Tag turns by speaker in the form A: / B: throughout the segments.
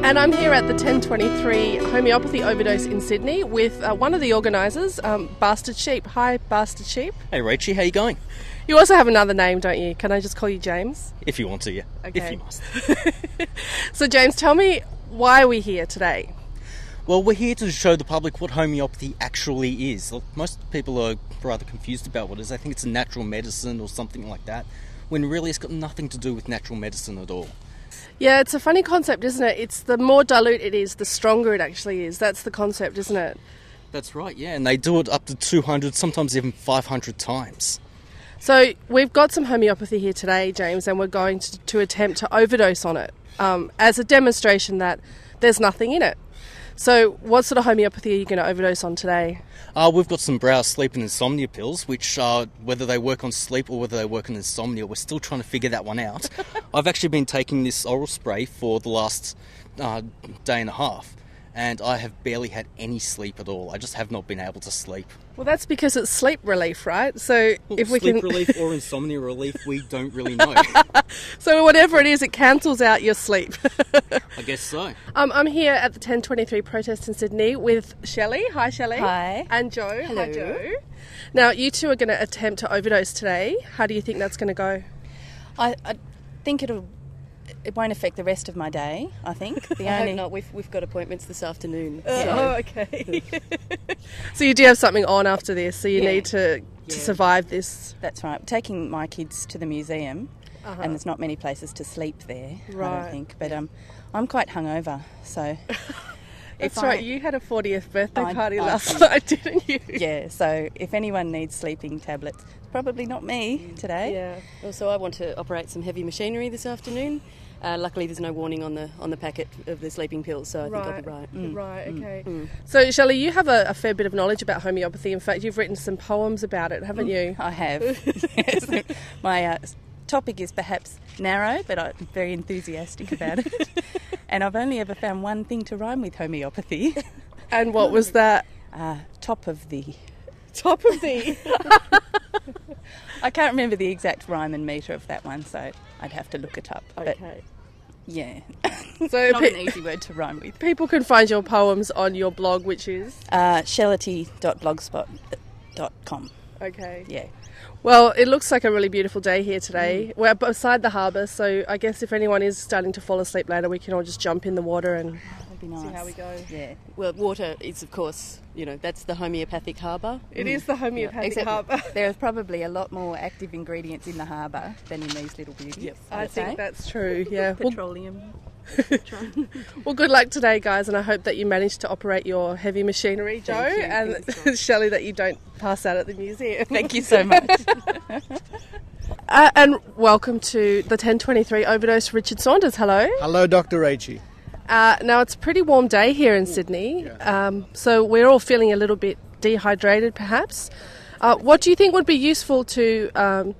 A: And I'm here at the 1023 Homeopathy Overdose in Sydney with one of the organisers, Bastard Sheep. Hi, Bastard Sheep.
B: Hey Rachie, how you going?
A: You also have another name, don't you? Can I just call you James?
B: If you want to, yeah.
A: Okay.
B: If you must.
A: So James, tell me why we're here today.
B: Well, we're here to show the public what homeopathy actually is. Most people are rather confused about what it is. I think it's a natural medicine or something like that, when really it's got nothing to do with natural medicine at all.
A: Yeah, it's a funny concept, isn't it? It's the more dilute it is, the stronger it actually is. That's the concept, isn't it?
B: That's right, yeah, and they do it up to 200, sometimes even 500 times.
A: So we've got some homeopathy here today, James, and we're going to attempt to overdose on it as a demonstration that there's nothing in it. So what sort of homeopathy are you going to overdose on today?
B: We've got some brow sleep and insomnia pills, which whether they work on sleep or whether they work on insomnia, we're still trying to figure that one out. I've actually been taking this oral spray for the last day and a half, and I have barely had any sleep at all. I just have not been able to sleep.
A: Well, that's because it's sleep relief, right? So
B: Well,
A: if we
B: sleep
A: can
B: relief or insomnia relief, we don't really know.
A: So whatever it is, it cancels out your sleep.
B: I guess so.
A: I'm here at the 1023 protest in Sydney with Shelly. Hi, Shelly.
C: Hi.
A: And Joe.
C: Hello.
A: Hi, Joe. Now, you two are going to attempt to overdose today. How do you think that's going to go?
C: I think it won't affect the rest of my day, I think.
D: I hope not. We've got appointments this afternoon.
A: Oh, okay. So you do have something on after this, so you need to survive this.
C: That's right. I'm taking my kids to the museum, and there's not many places to sleep there, I don't think. But I'm quite hungover, so...
A: That's right, you had a 40th birthday party last
C: did.
A: night, didn't you?
C: Yeah, so if anyone needs sleeping tablets, it's probably not me today.
A: Yeah.
D: Also, I want to operate some heavy machinery this afternoon. Luckily, there's no warning on the packet of the sleeping pills, so I think I'll be right.
A: Right, okay. So, Shelley, you have a fair bit of knowledge about homeopathy. In fact, you've written some poems about it, haven't you?
C: I have. Yes. My topic is perhaps narrow, but I'm very enthusiastic about it. And I've only ever found one thing to rhyme with homeopathy.
A: And what was that?
C: Top of the...
A: Top of the...
C: I can't remember the exact rhyme and metre of that one, so I'd have to look it up.
A: Okay.
C: But, yeah.
A: So
C: not an easy word to rhyme with.
A: People can find your poems on your blog, which is?
C: Shellity.blogspot.com.
A: Okay.
C: Yeah.
A: Well, it looks like a really beautiful day here today. We're beside the harbour, so I guess if anyone is starting to fall asleep later, we can all just jump in the water and
C: That'd be nice.
A: see how we go.
C: Yeah.
D: Well, water is, of course, that's the homeopathic harbour.
A: It is the homeopathic
C: Except
A: harbour.
C: There's probably a lot more active ingredients in the harbour than in these little beauties.
D: Yep.
A: I think that's true, yeah.
C: Petroleum.
A: Well, good luck today, guys, and I hope that you manage to operate your heavy machinery, Joe, and Shelley, that you don't pass out at the museum.
C: Thank you so much.
A: And welcome to the 1023 Overdose, Richard Saunders. Hello.
E: Hello, Dr. Rachie.
A: Now, it's a pretty warm day here in Sydney, so we're all feeling a little bit dehydrated, perhaps. What do you think would be useful to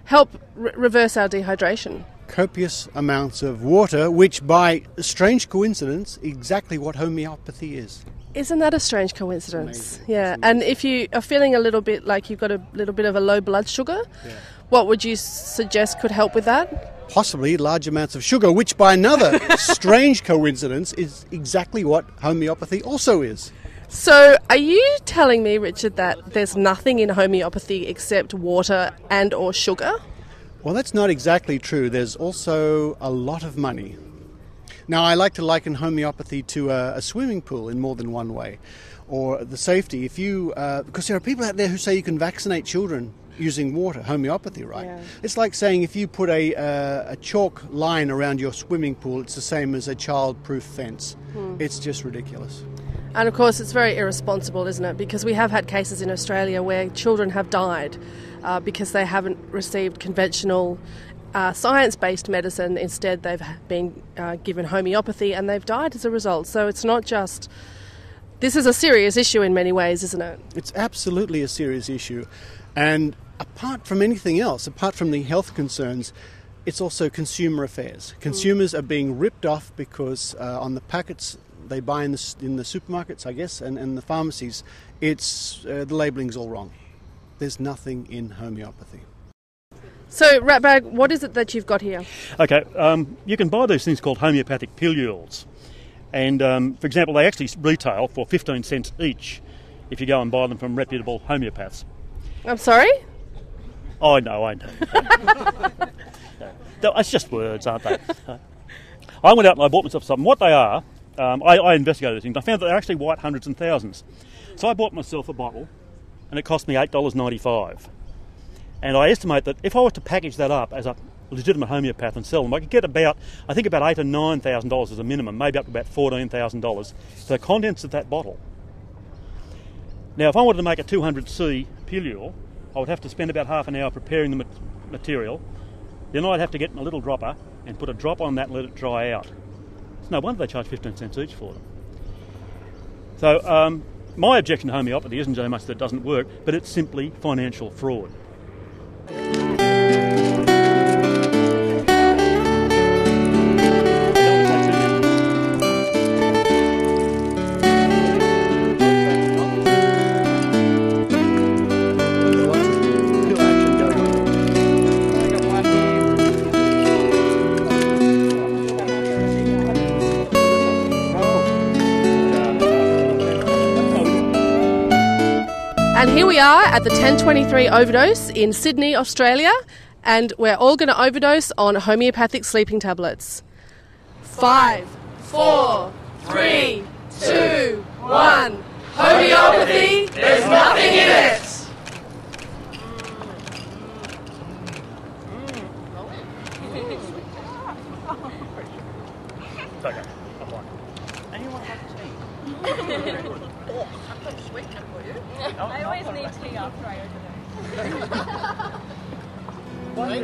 A: help reverse our dehydration?
E: Copious amounts of water, which by strange coincidence, exactly what homeopathy is.
A: Isn't that a strange coincidence?
E: Amazing.
A: Yeah, and if you are feeling a little bit like you've got a little bit of a low blood sugar, what would you suggest could help with that?
E: Possibly large amounts of sugar, which by another strange coincidence is exactly what homeopathy also is.
A: So are you telling me, Richard, that there's nothing in homeopathy except water and or sugar?
E: Well, that's not exactly true. There's also a lot of money. Now, I like to liken homeopathy to a swimming pool in more than one way, or the safety. If you, because there are people out there who say you can vaccinate children using water, homeopathy, right?
A: Yeah.
E: It's like saying if you put a chalk line around your swimming pool, it's the same as a child-proof fence. It's just ridiculous.
A: And of course, it's very irresponsible, isn't it? Because we have had cases in Australia where children have died because they haven't received conventional science-based medicine. Instead, they've been given homeopathy and they've died as a result. So it's not just... This is a serious issue in many ways, isn't it?
E: It's absolutely a serious issue. And apart from anything else, apart from the health concerns, it's also consumer affairs. Consumers are being ripped off because on the packets they buy in the supermarkets, I guess, and the pharmacies, it's the labelling's all wrong. There's nothing in homeopathy.
A: So, Ratbag, what is it that you've got here?
F: Okay, you can buy these things called homeopathic pilules. And, for example, they actually retail for 15 cents each if you go and buy them from reputable homeopaths.
A: I'm sorry?
F: I know. It's just words, aren't they? I went out and I bought myself some. What they are, I investigated these things. I found that they're actually white hundreds and thousands. So I bought myself a bottle, and it cost me $8.95. And I estimate that if I was to package that up as a legitimate homeopath and sell them, I could get about $8,000 or $9,000 as a minimum, maybe up to about $14,000 for the contents of that bottle. Now, if I wanted to make a 200C pilule, I would have to spend about half an hour preparing the material. Then I'd have to get a little dropper and put a drop on that and let it dry out. It's no wonder they charge 15 cents each for them. So my objection to homeopathy isn't so much that it doesn't work, but it's simply financial fraud.
A: And here we are at the 1023 Overdose in Sydney, Australia, and we're all going to overdose on homeopathic sleeping tablets. 5, 4, 3, 2, 1. Homeopathy, there's nothing in it!
F: It's okay. I'm fine. Anyone have tea? I've got a sweetener for you.
G: I always need tea after I overdose.
F: All right.